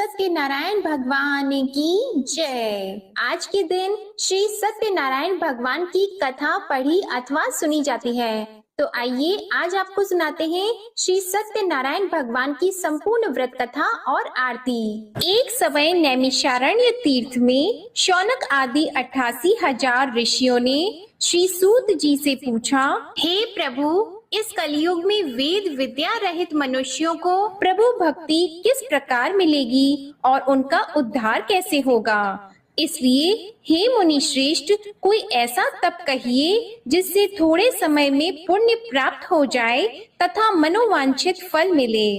सत्यनारायण भगवान की जय। आज के दिन श्री सत्यनारायण भगवान की कथा पढ़ी अथवा सुनी जाती है। तो आइए आज आपको सुनाते हैं श्री सत्यनारायण भगवान की संपूर्ण व्रत कथा और आरती। एक समय नैमिषारण्य तीर्थ में शौनक आदि 88,000 ऋषियों ने श्री सूत जी से पूछा, हे प्रभु, इस कलयुग में वेद विद्या रहित मनुष्यों को प्रभु भक्ति किस प्रकार मिलेगी और उनका उद्धार कैसे होगा। इसलिए हे मुनि श्रेष्ठ, कोई ऐसा तप कहिए जिससे थोड़े समय में पुण्य प्राप्त हो जाए तथा मनोवांछित फल मिले।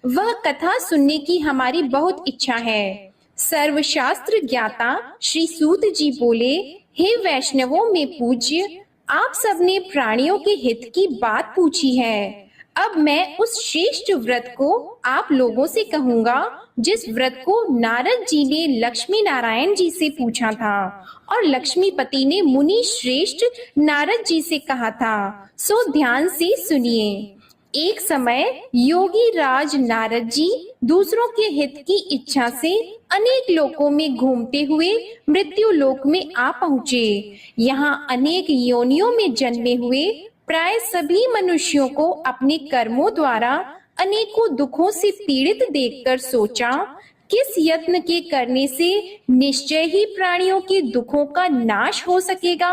वह कथा सुनने की हमारी बहुत इच्छा है। सर्वशास्त्र ज्ञाता श्री सूत जी बोले, हे वैष्णवों में पूज्य, आप सबने प्राणियों के हित की बात पूछी है। अब मैं उस श्रेष्ठ व्रत को आप लोगों से कहूंगा जिस व्रत को नारद जी ने लक्ष्मी नारायण जी से पूछा था और लक्ष्मीपति ने मुनि श्रेष्ठ नारद जी से कहा था। सो ध्यान से सुनिए। एक समय योगी राज नारद जी दूसरों के हित की इच्छा से अनेक लोकों में घूमते हुए मृत्यु लोक में आ पहुँचे। यहाँ अनेक योनियों में जन्मे हुए प्राय सभी मनुष्यों को अपने कर्मों द्वारा अनेकों दुखों से पीड़ित देखकर सोचा, किस यत्न के करने से निश्चय ही प्राणियों के दुखों का नाश हो सकेगा।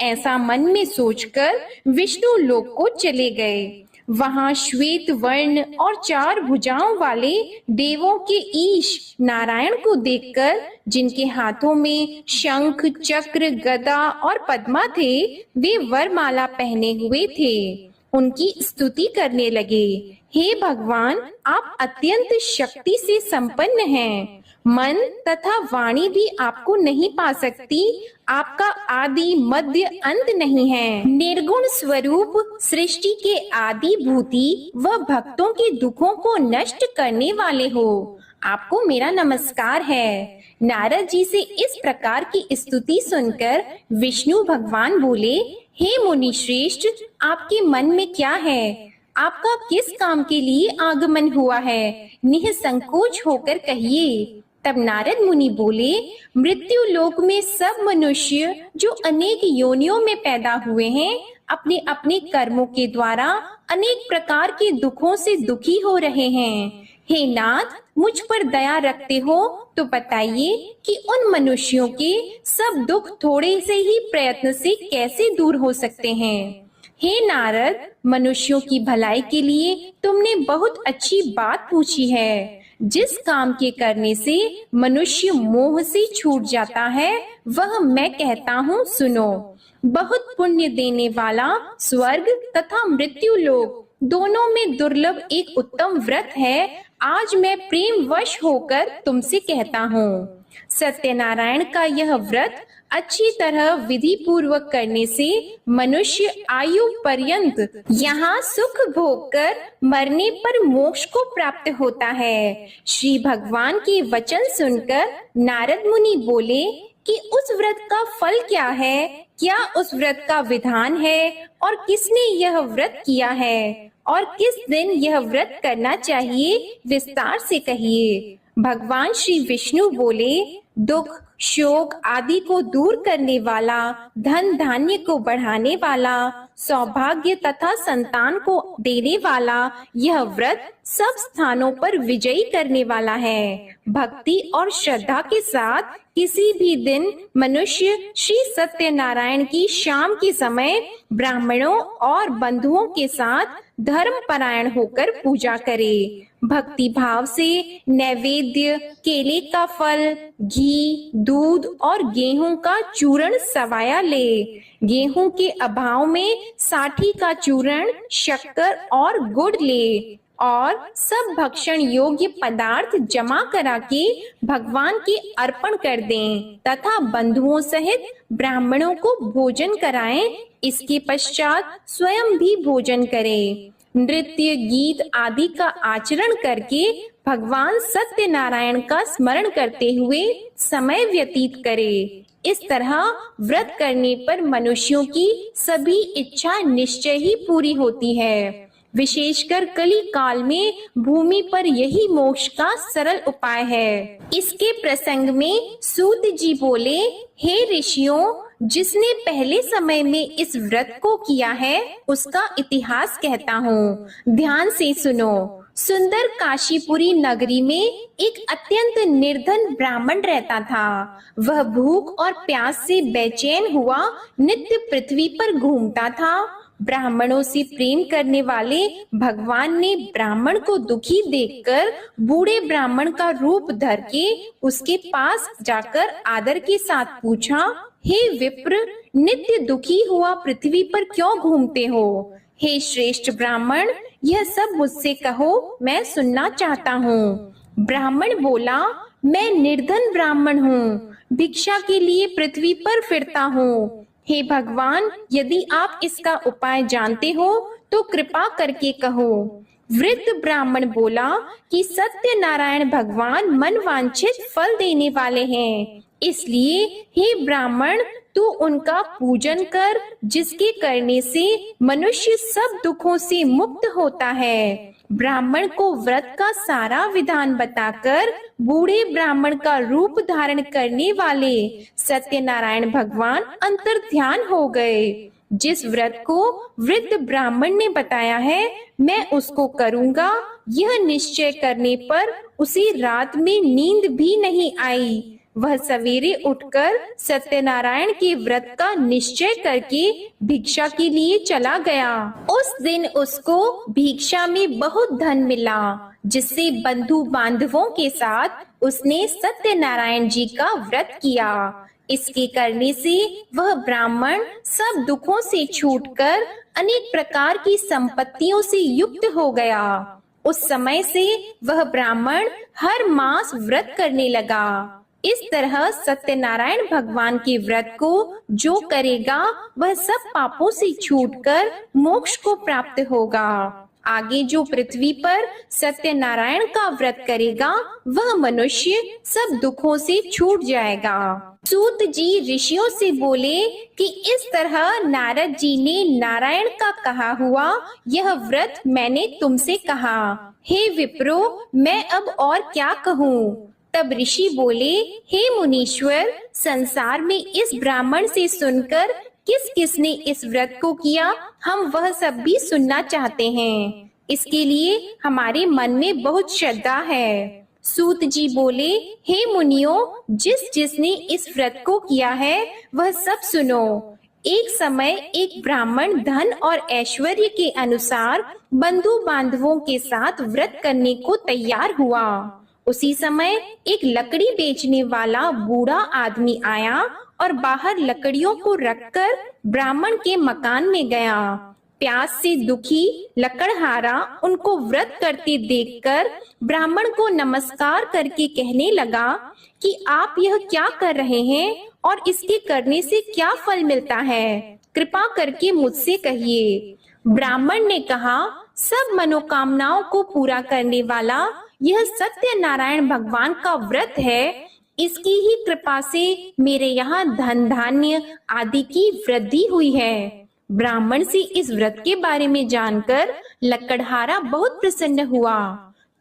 ऐसा मन में सोचकर विष्णु लोक को चले गए। वहां श्वेत वर्ण और 4 भुजाओं वाले देवों के ईश नारायण को देखकर, जिनके हाथों में शंख चक्र गदा और पद्मा थे, वे वरमाला पहने हुए थे, उनकी स्तुति करने लगे। हे भगवान, आप अत्यंत शक्ति से संपन्न हैं। मन तथा वाणी भी आपको नहीं पा सकती। आपका आदि मध्य अंत नहीं है। निर्गुण स्वरूप सृष्टि के आदि भूति व भक्तों के दुखों को नष्ट करने वाले हो। आपको मेरा नमस्कार है। नारद जी से इस प्रकार की स्तुति सुनकर विष्णु भगवान बोले, हे मुनि श्रेष्ठ, आपके मन में क्या है? आपका किस काम के लिए आगमन हुआ है? निःसंकोच होकर कहिए। तब नारद मुनि बोले, मृत्यु लोक में सब मनुष्य जो अनेक योनियों में पैदा हुए हैं, अपने अपने कर्मों के द्वारा अनेक प्रकार के दुखों से दुखी हो रहे हैं। हे नाथ, मुझ पर दया रखते हो तो बताइए कि उन मनुष्यों के सब दुख थोड़े से ही प्रयत्न से कैसे दूर हो सकते हैं। हे नारद, मनुष्यों की भलाई के लिए तुमने बहुत अच्छी बात पूछी है। जिस काम के करने से मनुष्य मोह से छूट जाता है, वह मैं कहता हूँ, सुनो। बहुत पुण्य देने वाला स्वर्ग तथा मृत्यु लोक दोनों में दुर्लभ एक उत्तम व्रत है। आज मैं प्रेम वश होकर तुमसे कहता हूँ। सत्यनारायण का यह व्रत अच्छी तरह विधि पूर्वक करने से मनुष्य आयु पर्यंत यहाँ सुख भोग कर मरने पर मोक्ष को प्राप्त होता है। श्री भगवान के वचन सुनकर नारद मुनि बोले कि उस व्रत का फल क्या है, क्या उस व्रत का विधान है और किसने यह व्रत किया है और किस दिन यह व्रत करना चाहिए, विस्तार से कहिए। भगवान श्री विष्णु बोले, दुख शोक आदि को दूर करने वाला, धन धान्य को बढ़ाने वाला, सौभाग्य तथा संतान को देने वाला यह व्रत सब स्थानों पर विजयी करने वाला है। भक्ति और श्रद्धा के साथ किसी भी दिन मनुष्य श्री सत्यनारायण की शाम के समय ब्राह्मणों और बंधुओं के साथ धर्म परायण होकर पूजा करे। भक्ति भाव से नैवेद्य, केले का फल, घी, दूध और गेहूं का चूर्ण सवाया ले। गेहूं के अभाव में साठी का चूर्ण, शक्कर और गुड़ ले और सब भक्षण योग्य पदार्थ जमा करा के भगवान के अर्पण कर दें तथा बंधुओं सहित ब्राह्मणों को भोजन कराएं। इसके पश्चात स्वयं भी भोजन करें। नृत्य गीत आदि का आचरण करके भगवान सत्यनारायण का स्मरण करते हुए समय व्यतीत करे। इस तरह व्रत करने पर मनुष्यों की सभी इच्छा निश्चय ही पूरी होती है। विशेषकर कली काल में भूमि पर यही मोक्ष का सरल उपाय है। इसके प्रसंग में सूत जी बोले, हे ऋषियों, जिसने पहले समय में इस व्रत को किया है उसका इतिहास कहता हूँ, ध्यान से सुनो। सुंदर काशीपुरी नगरी में एक अत्यंत निर्धन ब्राह्मण रहता था। वह भूख और प्यास से बेचैन हुआ नित्य पृथ्वी पर घूमता था। ब्राह्मणों से प्रेम करने वाले भगवान ने ब्राह्मण को दुखी देखकर बूढ़े ब्राह्मण का रूप धर के उसके पास जाकर आदर के साथ पूछा, हे विप्र, नित्य दुखी हुआ पृथ्वी पर क्यों घूमते हो? हे श्रेष्ठ ब्राह्मण, यह सब मुझसे कहो, मैं सुनना चाहता हूँ। ब्राह्मण बोला, मैं निर्धन ब्राह्मण हूँ, भिक्षा के लिए पृथ्वी पर फिरता हूँ। हे भगवान, यदि आप इसका उपाय जानते हो तो कृपा करके कहो। वृद्ध ब्राह्मण बोला कि सत्य नारायण भगवान मनवांछित फल देने वाले हैं, इसलिए हे ब्राह्मण, तू उनका पूजन कर, जिसके करने से मनुष्य सब दुखों से मुक्त होता है। ब्राह्मण को व्रत का सारा विधान बताकर बूढ़े ब्राह्मण का रूप धारण करने वाले सत्यनारायण भगवान अंतर्ध्यान हो गए। जिस व्रत को वृद्ध ब्राह्मण ने बताया है, मैं उसको करूंगा, यह निश्चय करने पर उसे रात में नींद भी नहीं आई। वह सवेरे उठकर सत्यनारायण के व्रत का निश्चय करके भिक्षा के लिए चला गया। उस दिन उसको भिक्षा में बहुत धन मिला, जिससे बंधु बांधवों के साथ उसने सत्यनारायण जी का व्रत किया। इसके करने से वह ब्राह्मण सब दुखों से छूटकर अनेक प्रकार की संपत्तियों से युक्त हो गया। उस समय से वह ब्राह्मण हर मास व्रत करने लगा। इस तरह सत्यनारायण भगवान के व्रत को जो करेगा वह सब पापों से छूटकर मोक्ष को प्राप्त होगा। आगे जो पृथ्वी पर सत्यनारायण का व्रत करेगा वह मनुष्य सब दुखों से छूट जाएगा। सूत जी ऋषियों से बोले कि इस तरह नारद जी ने नारायण का कहा हुआ यह व्रत मैंने तुमसे कहा। हे विप्रो, मैं अब और क्या कहूँ? तब ऋषि बोले, हे मुनीश्वर, संसार में इस ब्राह्मण से सुनकर किस किसने इस व्रत को किया, हम वह सब भी सुनना चाहते हैं। इसके लिए हमारे मन में बहुत श्रद्धा है। सूत जी बोले, हे मुनियों, जिसने इस व्रत को किया है वह सब सुनो। एक समय एक ब्राह्मण धन और ऐश्वर्य के अनुसार बंधु बांधवों के साथ व्रत करने को तैयार हुआ। उसी समय एक लकड़ी बेचने वाला बूढ़ा आदमी आया और बाहर लकड़ियों को रखकर ब्राह्मण के मकान में गया। प्यास से दुखी लकड़हारा उनको व्रत करते देखकर ब्राह्मण को नमस्कार करके कहने लगा कि आप यह क्या कर रहे हैं और इसके करने से क्या फल मिलता है, कृपा करके मुझसे कहिए। ब्राह्मण ने कहा, सब मनोकामनाओं को पूरा करने वाला यह सत्यनारायण भगवान का व्रत है। इसकी ही कृपा से मेरे यहाँ धन धान्य आदि की वृद्धि हुई है। ब्राह्मण से इस व्रत के बारे में जानकर लकड़हारा बहुत प्रसन्न हुआ।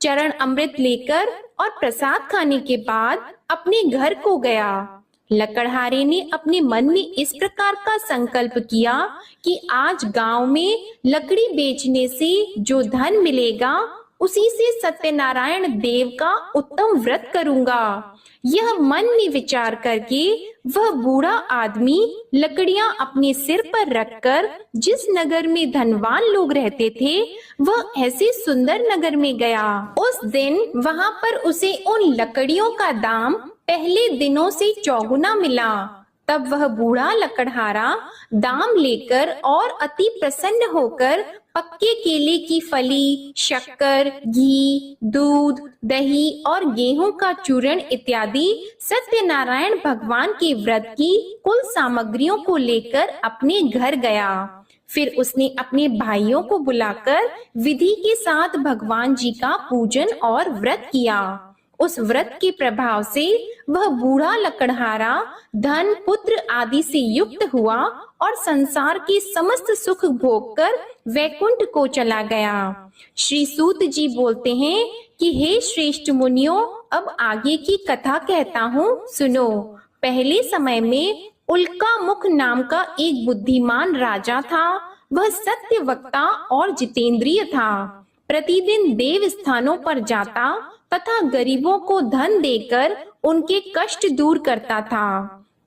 चरण अमृत लेकर और प्रसाद खाने के बाद अपने घर को गया। लकड़हारे ने अपने मन में इस प्रकार का संकल्प किया कि आज गांव में लकड़ी बेचने से जो धन मिलेगा उसी से सत्यनारायण देव का उत्तम व्रत करूंगा। यह मन में विचार करके वह बूढ़ा आदमी लकड़ियां अपने सिर पर रखकर जिस नगर में धनवान लोग रहते थे वह ऐसे सुंदर नगर में गया। उस दिन वहां पर उसे उन लकड़ियों का दाम पहले दिनों से चौगुना मिला। तब वह बूढ़ा लकड़हारा दाम लेकर और अति प्रसन्न होकर पक्के केले की फली, शक्कर, घी, दूध, दही और गेहूं का चूर्ण इत्यादि सत्यनारायण भगवान के व्रत की कुल सामग्रियों को लेकर अपने घर गया। फिर उसने अपने भाइयों को बुलाकर विधि के साथ भगवान जी का पूजन और व्रत किया। उस व्रत के प्रभाव से वह बूढ़ा लकड़हारा धन पुत्र आदि से युक्त हुआ और संसार के समस्त सुख भोगकर वैकुंठ को चला गया। श्री सूत जी बोलते हैं कि हे श्रेष्ठ मुनियों, अब आगे की कथा कहता हूँ, सुनो। पहले समय में उल्का मुख नाम का एक बुद्धिमान राजा था। वह सत्य वक्ता और जितेंद्रिय था। प्रतिदिन देव स्थानों पर जाता तथा गरीबों को धन देकर उनके कष्ट दूर करता था।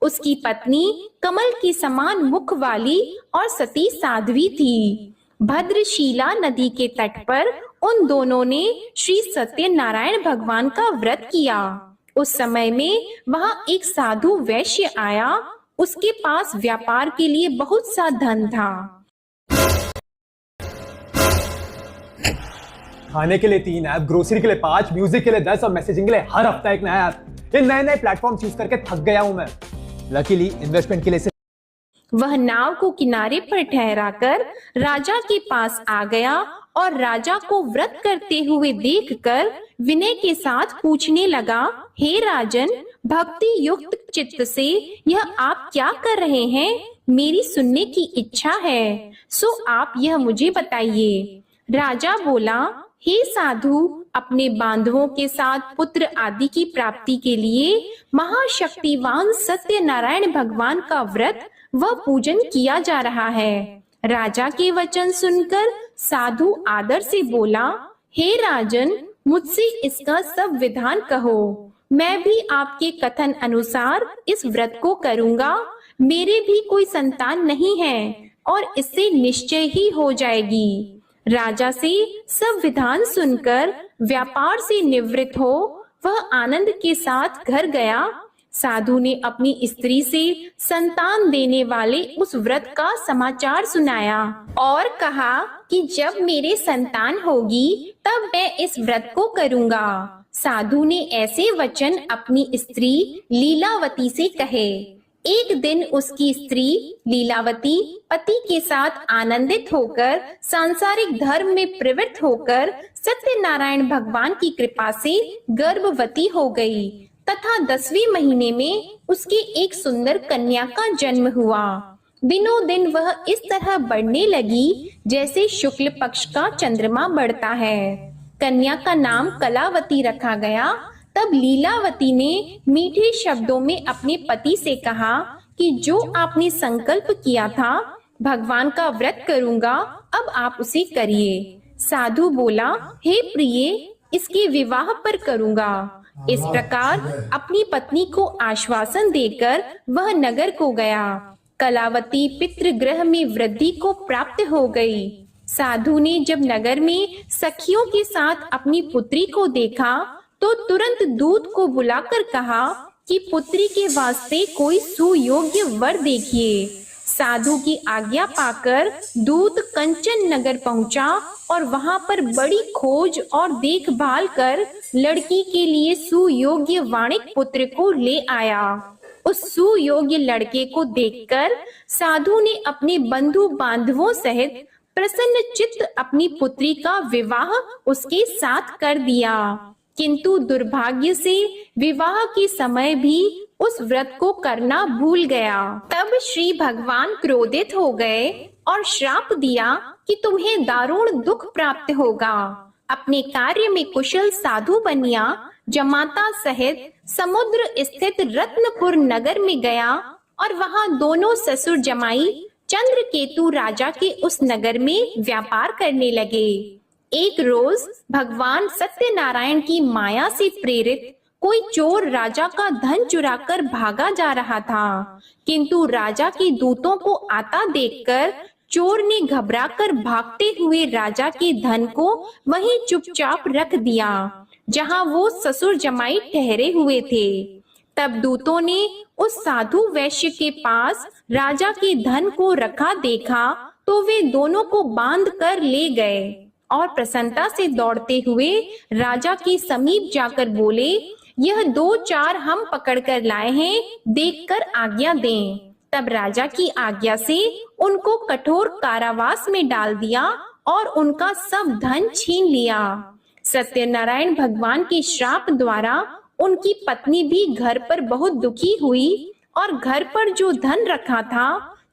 उसकी पत्नी कमल के समान मुख वाली और सती साध्वी थी। भद्रशीला नदी के तट पर उन दोनों ने श्री सत्यनारायण भगवान का व्रत किया। उस समय में वहां एक साधु वैश्य आया। उसके पास व्यापार के लिए बहुत सा धन था। खाने के लिए 3 ऐप, ग्रोसरी के लिए 5, म्यूजिक के लिए 10 और मैसेजिंग के लिए हर हफ्ता एक नया ऐप। इन नए नए प्लेटफॉर्म यूज करके थक गया हूं मैं। लकीली इन्वेस्टमेंट के लिए वह नाव को किनारे पर ठहराकर राजा के पास आ गया और राजा को व्रत करते हुए देखकर विनय के साथ पूछने लगा, हे राजन, भक्ति युक्त चित्त से यह आप क्या कर रहे हैं? मेरी सुनने की इच्छा है, सो आप यह मुझे बताइए। राजा बोला, हे साधु, अपने बांधवों के साथ पुत्र आदि की प्राप्ति के लिए महाशक्तिवान सत्यनारायण भगवान का व्रत व पूजन किया जा रहा है। राजा के वचन सुनकर साधु आदर से बोला, हे राजन, मुझसे इसका सब विधान कहो। मैं भी आपके कथन अनुसार इस व्रत को करूंगा। मेरे भी कोई संतान नहीं है और इससे निश्चय ही हो जाएगी। राजा से सब विधान सुनकर व्यापार से निवृत्त हो वह आनंद के साथ घर गया। साधु ने अपनी स्त्री से संतान देने वाले उस व्रत का समाचार सुनाया और कहा कि जब मेरे संतान होगी तब मैं इस व्रत को करूंगा। साधु ने ऐसे वचन अपनी स्त्री लीलावती से कहे। एक दिन उसकी स्त्री लीलावती पति के साथ आनंदित होकर सांसारिक धर्म में प्रवृत्त होकर सत्यनारायण भगवान की कृपा से गर्भवती हो गई तथा 10वें महीने में उसके एक सुंदर कन्या का जन्म हुआ। दिनों दिन वह इस तरह बढ़ने लगी जैसे शुक्ल पक्ष का चंद्रमा बढ़ता है। कन्या का नाम कलावती रखा गया। तब लीलावती ने मीठे शब्दों में अपने पति से कहा कि जो आपने संकल्प किया था भगवान का व्रत करूंगा, अब आप उसे करिए। साधु बोला, हे प्रिय, इसके विवाह पर करूंगा। इस प्रकार अपनी पत्नी को आश्वासन देकर वह नगर को गया। कलावती पितृगृह में वृद्धि को प्राप्त हो गई। साधु ने जब नगर में सखियों के साथ अपनी पुत्री को देखा तो तुरंत दूत को बुलाकर कहा कि पुत्री के वास्ते कोई सुयोग्य वर देखिए। साधु की आज्ञा पाकर दूत कंचन नगर पहुंचा और वहां पर बड़ी खोज और देखभाल कर लड़की के लिए सुयोग्य वाणिक पुत्र को ले आया। उस सुयोग्य लड़के को देखकर साधु ने अपने बंधु बांधवों सहित प्रसन्न चित्त अपनी पुत्री का विवाह उसके साथ कर दिया। किंतु दुर्भाग्य से विवाह के समय भी उस व्रत को करना भूल गया। तब श्री भगवान क्रोधित हो गए और श्राप दिया कि तुम्हें दारुण दुख प्राप्त होगा। अपने कार्य में कुशल साधु बनिया जमाता सहित समुद्र स्थित रत्नपुर नगर में गया और वहां दोनों ससुर जमाई चंद्रकेतु राजा के उस नगर में व्यापार करने लगे। एक रोज भगवान सत्यनारायण की माया से प्रेरित कोई चोर राजा का धन चुराकर भागा जा रहा था, किंतु राजा के दूतों को आता देखकर चोर ने घबराकर भागते हुए राजा के धन को वहीं चुपचाप रख दिया जहां वो ससुर जमाई ठहरे हुए थे। तब दूतों ने उस साधु वैश्य के पास राजा के धन को रखा देखा तो वे दोनों को बांध कर ले गए और प्रसन्नता से दौड़ते हुए राजा के समीप जाकर बोले, यह 2-4 हम पकड़ कर लाए हैं, देखकर आज्ञा दें। तब राजा की आज्ञा से उनको कठोर कारावास में डाल दिया और उनका सब धन छीन लिया। सत्यनारायण भगवान के श्राप द्वारा उनकी पत्नी भी घर पर बहुत दुखी हुई और घर पर जो धन रखा था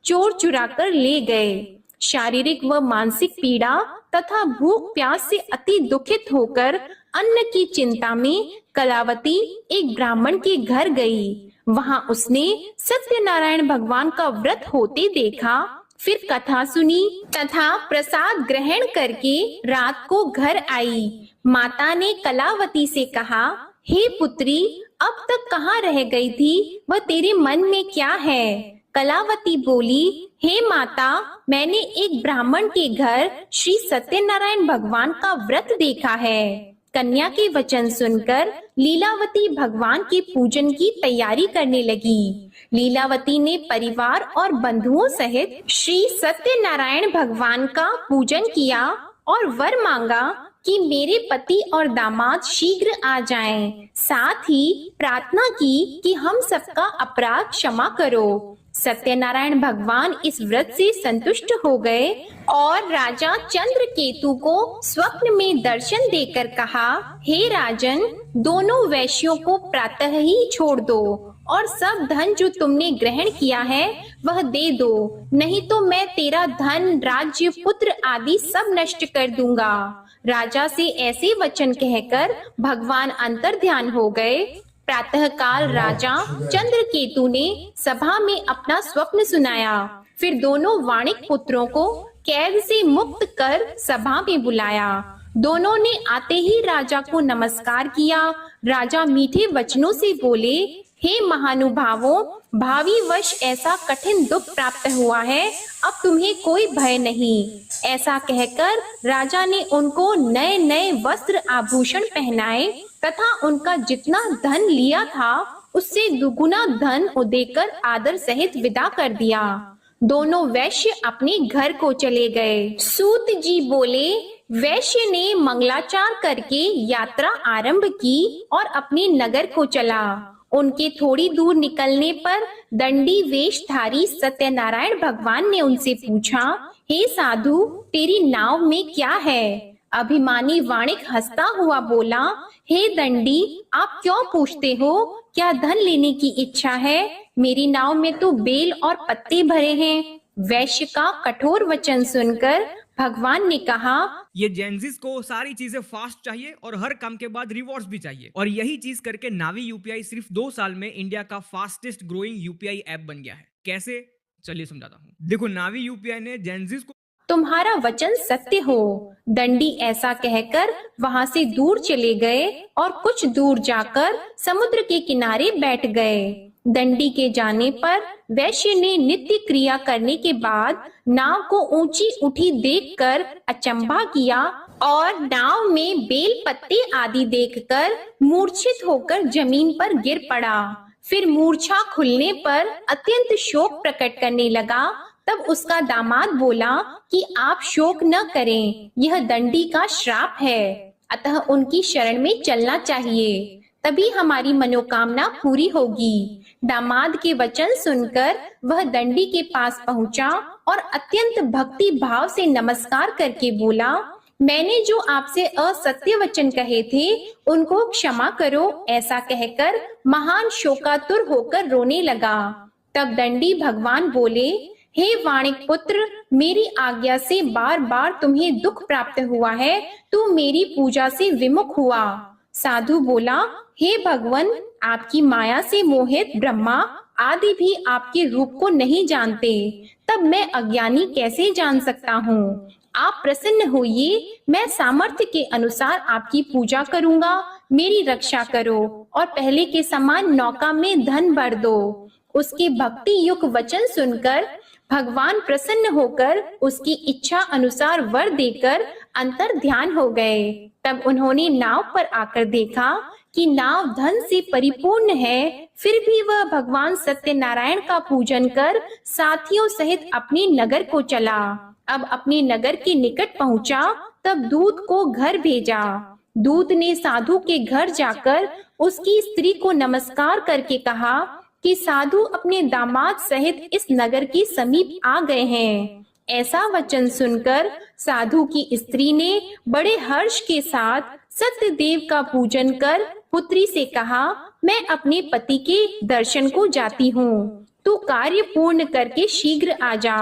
चोर चुरा कर ले गए। शारीरिक व मानसिक पीड़ा तथा भूख प्यास से अति दुखित होकर अन्न की चिंता में कलावती एक ब्राह्मण के घर गई। वहां उसने सत्यनारायण भगवान का व्रत होते देखा, फिर कथा सुनी तथा प्रसाद ग्रहण करके रात को घर आई। माता ने कलावती से कहा, हे पुत्री, अब तक कहाँ रह गई थी, वह तेरे मन में क्या है? कलावती बोली, हे माता, मैंने एक ब्राह्मण के घर श्री सत्यनारायण भगवान का व्रत देखा है। कन्या के वचन सुनकर लीलावती भगवान के पूजन की तैयारी करने लगी। लीलावती ने परिवार और बंधुओं सहित श्री सत्यनारायण भगवान का पूजन किया और वर मांगा कि मेरे पति और दामाद शीघ्र आ जाएं। साथ ही प्रार्थना की कि हम सबका अपराध क्षमा करो। सत्यनारायण भगवान इस व्रत से संतुष्ट हो गए और राजा चंद्रकेतु को स्वप्न में दर्शन देकर कहा, हे राजन, दोनों वैश्यों को प्रातः ही छोड़ दो और सब धन जो तुमने ग्रहण किया है वह दे दो, नहीं तो मैं तेरा धन, राज्य, पुत्र आदि सब नष्ट कर दूंगा। राजा से ऐसे वचन कहकर भगवान अंतर्ध्यान हो गए। प्रातः काल राजा चंद्रकेतु ने सभा में अपना स्वप्न सुनाया। फिर दोनों वाणिक पुत्रों को कैद से मुक्त कर सभा में बुलाया। दोनों ने आते ही राजा को नमस्कार किया। राजा मीठे वचनों से बोले, हे महानुभावों, भावी वश ऐसा कठिन दुख प्राप्त हुआ है, अब तुम्हें कोई भय नहीं। ऐसा कहकर राजा ने उनको नए नए वस्त्र आभूषण पहनाए तथा उनका जितना धन लिया था उससे दुगुना धन देकर आदर सहित विदा कर दिया। दोनों वैश्य अपने घर को चले गए। सूत जी बोले, वैश्य ने मंगलाचार करके यात्रा आरंभ की और अपने नगर को चला। उनके थोड़ी दूर निकलने पर दंडी वेशधारी सत्यनारायण भगवान ने उनसे पूछा, हे साधु, तेरी नाव में क्या है? अभिमानी वाणिक हंसता हुआ बोला, हे दंडी, आप क्यों पूछते हो? क्या धन लेने की इच्छा है? मेरी नाव में तो बेल और पत्ते भरे हैं। वैश्य का कठोर वचन सुनकर भगवान ने कहा, ये जेनजिस को सारी चीजें फास्ट चाहिए और हर काम के बाद रिवॉर्ड्स भी चाहिए, और यही चीज करके नावी यूपीआई सिर्फ 2 साल में इंडिया का फास्टेस्ट ग्रोइंग यूपीआई ऐप बन गया है। कैसे? चलिए समझाता हूँ। देखो, नावी यूपीआई ने जेनजिस को तुम्हारा वचन सत्य हो। दंडी ऐसा कहकर वहां से दूर चले गए और कुछ दूर जाकर समुद्र के किनारे बैठ गए। दंडी के जाने पर वैश्य ने नित्य क्रिया करने के बाद नाव को ऊंची उठी देखकर अचंभा किया और नाव में बेल पत्ते आदि देखकर मूर्छित होकर जमीन पर गिर पड़ा। फिर मूर्छा खुलने पर अत्यंत शोक प्रकट करने लगा। तब उसका दामाद बोला कि आप शोक न करें, यह दंडी का श्राप है, अतः उनकी शरण में चलना चाहिए, तभी हमारी मनोकामना पूरी होगी। दामाद के वचन सुनकर वह दंडी के पास पहुंचा और अत्यंत भक्ति भाव से नमस्कार करके बोला, मैंने जो आपसे असत्य वचन कहे थे उनको क्षमा करो। ऐसा कहकर महान शोकातुर होकर रोने लगा। तब दंडी भगवान बोले, हे वाणिक पुत्र, मेरी आज्ञा से बार बार तुम्हें दुख प्राप्त हुआ है, तू मेरी पूजा से विमुख हुआ। साधु बोला, हे भगवान, आपकी माया से मोहित ब्रह्मा आदि भी आपके रूप को नहीं जानते, तब मैं अज्ञानी कैसे जान सकता हूँ? आप प्रसन्न होइए, मैं सामर्थ्य के अनुसार आपकी पूजा करूंगा। मेरी रक्षा करो और पहले के समान नौका में धन भर दो। उसके भक्ति युक्त वचन सुनकर भगवान प्रसन्न होकर उसकी इच्छा अनुसार वर देकर अंतर ध्यान हो गए। तब उन्होंने नाव पर आकर देखा कि नाव धन से परिपूर्ण है, फिर भी वह भगवान सत्यनारायण का पूजन कर साथियों सहित अपने नगर को चला। अब अपने नगर के निकट पहुंचा, तब दूत को घर भेजा। दूत ने साधु के घर जाकर उसकी स्त्री को नमस्कार करके कहा कि साधु अपने दामाद सहित इस नगर के समीप आ गए हैं। ऐसा वचन सुनकर साधु की स्त्री ने बड़े हर्ष के साथ सत्यदेव का पूजन कर पुत्री से कहा, मैं अपने पति के दर्शन को जाती हूँ, तू कार्य पूर्ण करके शीघ्र आ जा।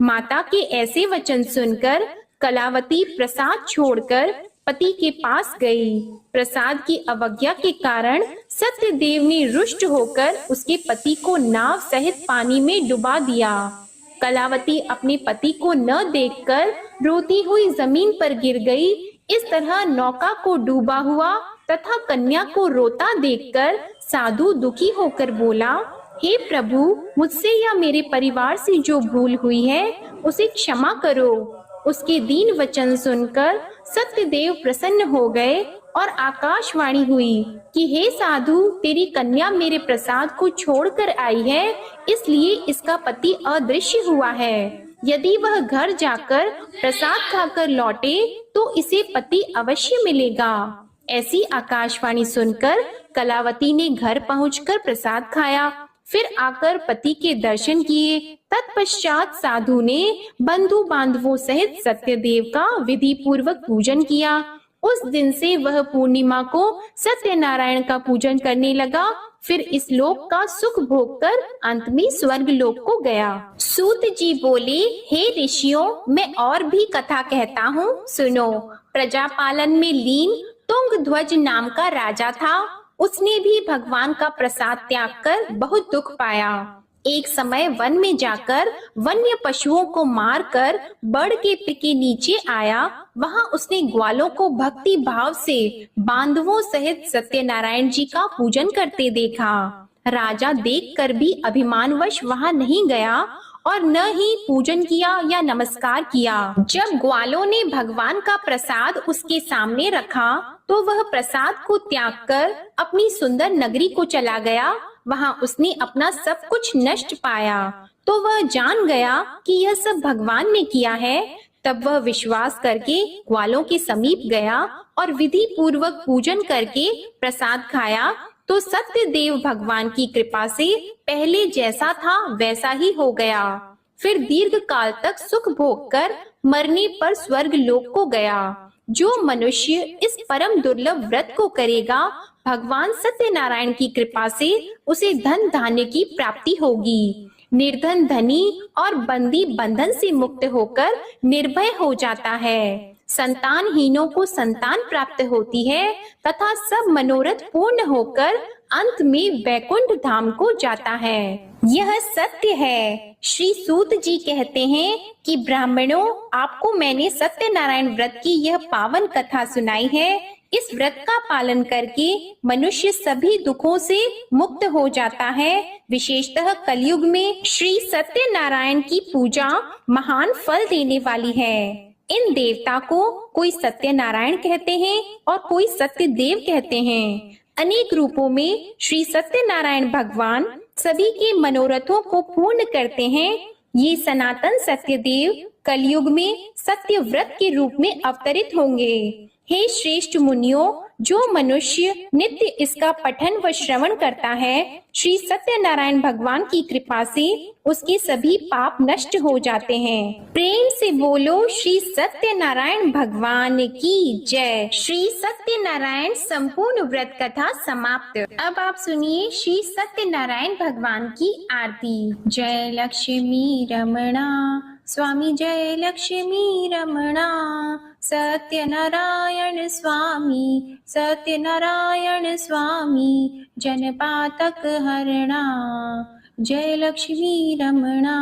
माता के ऐसे वचन सुनकर कलावती प्रसाद छोड़कर पति के पास गई। प्रसाद की अवज्ञा के कारण सत्यदेव ने रुष्ट होकर उसके पति को नाव सहित पानी में डुबा दिया। कलावती अपने पति को न देखकर रोती हुई जमीन पर गिर गई। इस तरह नौका को डूबा हुआ तथा कन्या को रोता देखकर साधु दुखी होकर बोला, हे प्रभु, मुझसे या मेरे परिवार से जो भूल हुई है उसे क्षमा करो। उसके दीन वचन सुनकर सत्यदेव प्रसन्न हो गए और आकाशवाणी हुई कि हे साधु, तेरी कन्या मेरे प्रसाद को छोड़कर आई है, इसलिए इसका पति अदृश्य हुआ है। यदि वह घर जाकर प्रसाद खाकर लौटे तो इसे पति अवश्य मिलेगा। ऐसी आकाशवाणी सुनकर कलावती ने घर पहुंचकर प्रसाद खाया, फिर आकर पति के दर्शन किए। तत्पश्चात साधु ने बंधु बांधवों सहित सत्यदेव का विधि पूर्वक पूजन किया। उस दिन से वह पूर्णिमा को सत्यनारायण का पूजन करने लगा। फिर इस लोक का सुख भोग कर अंत में स्वर्ग लोक को गया। सूत जी बोले, हे ऋषियों, मैं और भी कथा कहता हूँ, सुनो। प्रजापालन में लीन तुंगध्वज नाम का राजा था। उसने भी भगवान का प्रसाद त्याग कर बहुत दुख पाया। एक समय वन में जाकर वन्य पशुओं को मारकर बड़ के के नीचे आया। वहां उसने ग्वालों को भक्ति भाव से बांधवों सहित सत्यनारायण जी का पूजन करते देखा। राजा देखकर भी अभिमानवश वहां नहीं गया और न ही पूजन किया या नमस्कार किया। जब ग्वालों ने भगवान का प्रसाद उसके सामने रखा तो वह प्रसाद को त्याग कर अपनी सुंदर नगरी को चला गया। वहां उसने अपना सब कुछ नष्ट पाया तो वह जान गया कि यह सब भगवान ने किया है। तब वह विश्वास करके ग्वालों के समीप गया और विधि पूर्वक पूजन करके प्रसाद खाया तो सत्यदेव भगवान की कृपा से पहले जैसा था वैसा ही हो गया। फिर दीर्घ काल तक सुख भोग कर मरने पर स्वर्ग लोक को गया। जो मनुष्य इस परम दुर्लभ व्रत को करेगा, भगवान सत्यनारायण की कृपा से उसे धन धान्य की प्राप्ति होगी। निर्धन धनी और बंदी बंधन से मुक्त होकर निर्भय हो जाता है। संतानहीनों को संतान प्राप्त होती है तथा सब मनोरथ पूर्ण होकर अंत में वैकुंठ धाम को जाता है। यह सत्य है। श्री सूत जी कहते हैं कि ब्राह्मणों, आपको मैंने सत्यनारायण व्रत की यह पावन कथा सुनाई है। इस व्रत का पालन करके मनुष्य सभी दुखों से मुक्त हो जाता है। विशेषतः कलयुग में श्री सत्यनारायण की पूजा महान फल देने वाली है। इन देवता को कोई सत्यनारायण कहते हैं और कोई सत्यदेव कहते हैं। अनेक रूपों में श्री सत्यनारायण भगवान सभी के मनोरथों को पूर्ण करते हैं। ये सनातन सत्यदेव कलयुग में सत्य व्रत के रूप में अवतरित होंगे। हे श्रेष्ठ मुनियों, जो मनुष्य नित्य इसका पठन व श्रवण करता है, श्री सत्यनारायण भगवान की कृपा से उसके सभी पाप नष्ट हो जाते हैं। प्रेम से बोलो श्री सत्यनारायण भगवान की जय। श्री सत्यनारायण संपूर्ण व्रत कथा समाप्त। अब आप सुनिए श्री सत्यनारायण भगवान की आरती। जय लक्ष्मी रमणा स्वामी, जय लक्ष्मी रमणा। सत्यनारायण स्वामी, सत्यनारायण स्वामी, जनपातक हरणा। जय लक्ष्मी रमणा।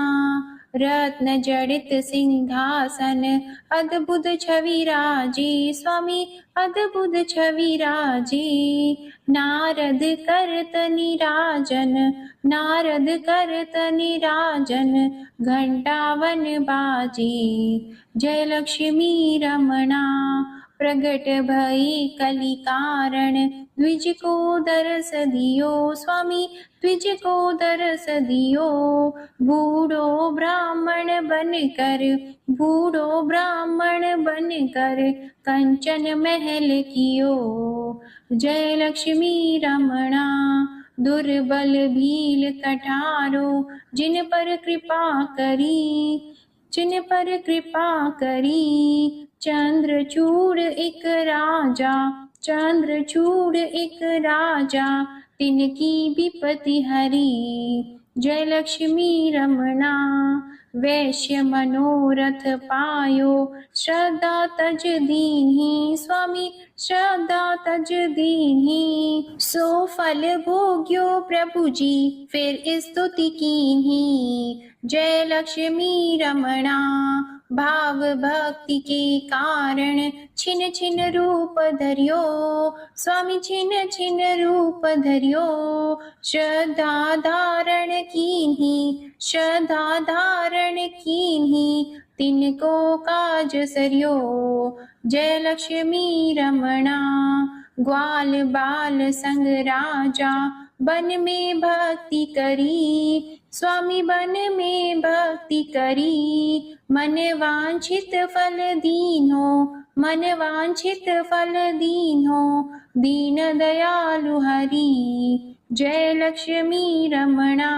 रत्न जड़ित सिंहासन, अद्भुत छवि राजी स्वामी, अद्भुत छवि राजी। नारद करत निराजन, नारद करत निराजन, घंटावन बाजी। जय लक्ष्मी रमणा। प्रगट भई कलि कारण, द्विज को दरस दियो स्वामी, द्विज को दरस दियो। बूढ़ो ब्राह्मण बनकर, बूढ़ो ब्राह्मण बनकर, कंचन महल कियो। जय लक्ष्मी रमणा। दुर्बल भील कठारो, जिन पर कृपा करी, जिन पर कृपा करी। चंद्रचूड़ एक राजा, चंद्रचूड़ एक राजा तिनकी विपत्ति हरी। जय लक्ष्मी रमणा वैश्य मनोरथ पायो। श्रद्धा तज दीन्ही स्वामी श्रद्धा तज दीन्ही। सो फल भोग्यो प्रभु जी फिर स्तुति कीन्ही। जय लक्ष्मी रमणा भाव भक्ति के कारण छिन छिन रूप धरियो। स्वामी छिन छिन रूप धरियो। श्रद्धा धारण कीन्ही श्रद्धा धारण कीन्ही तिनको काज सरियो। जय लक्ष्मी रमणा ग्वाल बाल संग राजा बन में भक्ति करी। स्वामी बन में भक्ति करी। मन वांछित फल दीन्हो मन वांछित फल दीन्हो दीन दयालु हरि। जय लक्ष्मी रमणा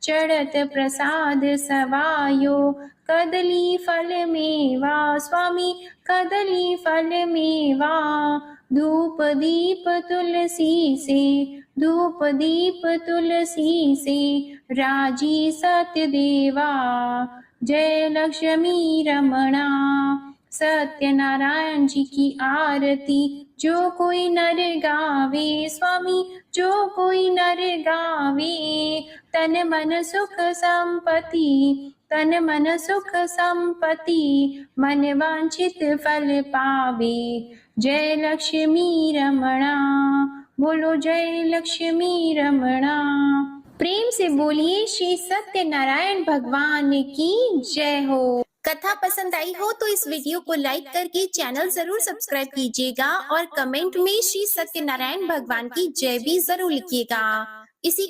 चढ़त प्रसाद सवायो। कदली फल मेवा स्वामी कदली फल मेवा। धूप दीप तुलसी से धूप दीप तुलसी से राजी सत्य देवा। जय लक्ष्मी रमणा सत्यनारायण जी की आरती जो कोई नर गावे। स्वामी जो कोई नर गावे तन मन सुख संपत्ति तन मन सुख संपत्ति मन वांछित फल पावे। जय लक्ष्मी रमणा बोलो जय लक्ष्मी रमणा। प्रेम से बोलिए श्री सत्यनारायण भगवान की जय हो। कथा पसंद आई हो तो इस वीडियो को लाइक करके चैनल जरूर सब्सक्राइब कीजिएगा और कमेंट में श्री सत्यनारायण भगवान की जय भी जरूर लिखिएगा। इसी